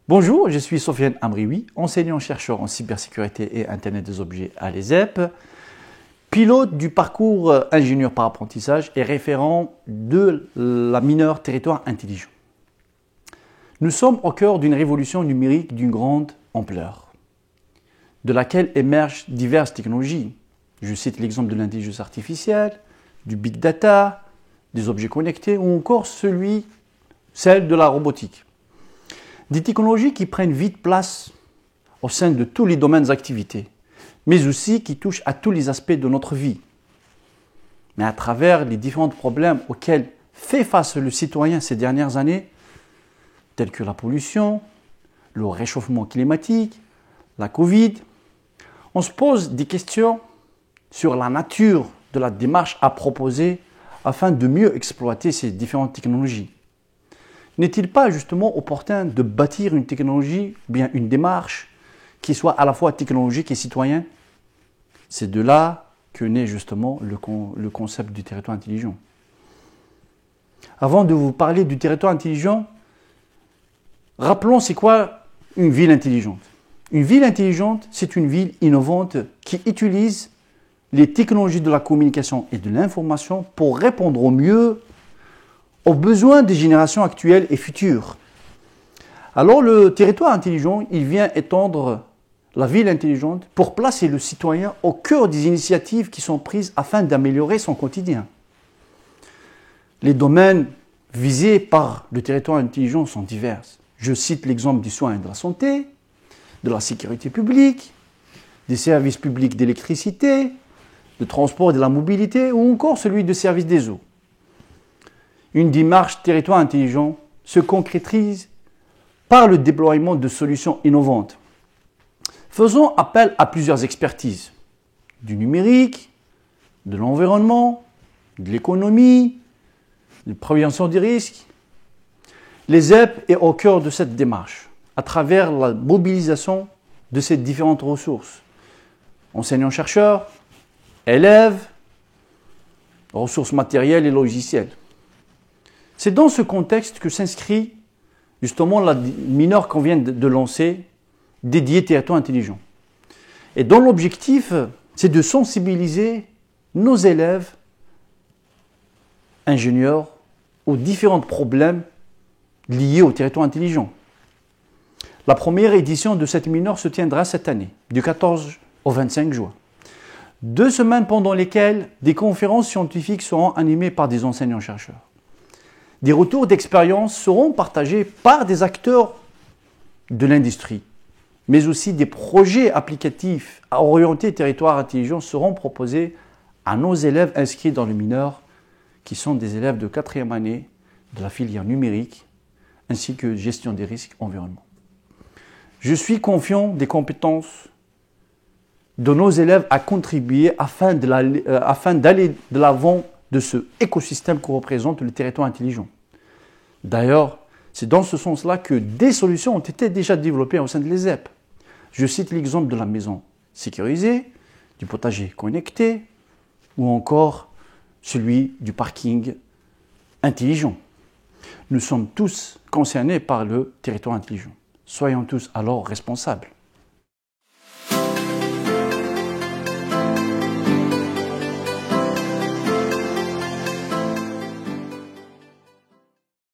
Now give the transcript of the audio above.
Bonjour, je suis Sofiane Amrioui, enseignant-chercheur en cybersécurité et Internet des objets à l'ESEP, pilote du parcours ingénieur par apprentissage et référent de la mineure territoire intelligent. Nous sommes au cœur d'une révolution numérique d'une grande ampleur, de laquelle émergent diverses technologies. Je cite l'exemple de l'intelligence artificielle, du big data, des objets connectés ou encore celle de la robotique. Des technologies qui prennent vite place au sein de tous les domaines d'activité, mais aussi qui touchent à tous les aspects de notre vie. Mais à travers les différents problèmes auxquels fait face le citoyen ces dernières années, tels que la pollution, le réchauffement climatique, la Covid, on se pose des questions sur la nature de la démarche à proposer afin de mieux exploiter ces différentes technologies. N'est-il pas justement opportun de bâtir une technologie, ou bien une démarche qui soit à la fois technologique et citoyen? C'est de là que naît justement le concept du territoire intelligent. Avant de vous parler du territoire intelligent, rappelons c'est quoi une ville intelligente. Une ville intelligente, c'est une ville innovante qui utilise les technologies de la communication et de l'information pour répondre au mieux aux besoins des générations actuelles et futures. Alors le territoire intelligent, il vient étendre la ville intelligente pour placer le citoyen au cœur des initiatives qui sont prises afin d'améliorer son quotidien. Les domaines visés par le territoire intelligent sont divers. Je cite l'exemple du soin et de la santé, de la sécurité publique, des services publics d'électricité, de transport et de la mobilité ou encore celui de services des eaux. Une démarche territoire intelligent se concrétise par le déploiement de solutions innovantes. Faisons appel à plusieurs expertises, du numérique, de l'environnement, de l'économie, de la prévention des risques. L'ESEP est au cœur de cette démarche, à travers la mobilisation de ces différentes ressources. Enseignants-chercheurs, élèves, ressources matérielles et logicielles. C'est dans ce contexte que s'inscrit justement la mineure qu'on vient de lancer, dédiée territoire intelligent. Et dont l'objectif, c'est de sensibiliser nos élèves ingénieurs aux différents problèmes liés au territoire intelligent. La première édition de cette mineure se tiendra cette année, du 14 au 25 juin. 2 semaines pendant lesquelles des conférences scientifiques seront animées par des enseignants-chercheurs. Des retours d'expérience seront partagés par des acteurs de l'industrie, mais aussi des projets applicatifs orientés territoire intelligent seront proposés à nos élèves inscrits dans le mineur, qui sont des élèves de 4e année de la filière numérique, ainsi que gestion des risques environnementaux. Je suis confiant des compétences de nos élèves à contribuer afin d'aller de l'avant de ce écosystème que représente le territoire intelligent. D'ailleurs, c'est dans ce sens-là que des solutions ont été déjà développées au sein de l'ESEP. Je cite l'exemple de la maison sécurisée, du potager connecté ou encore celui du parking intelligent. Nous sommes tous concernés par le territoire intelligent. Soyons tous alors responsables.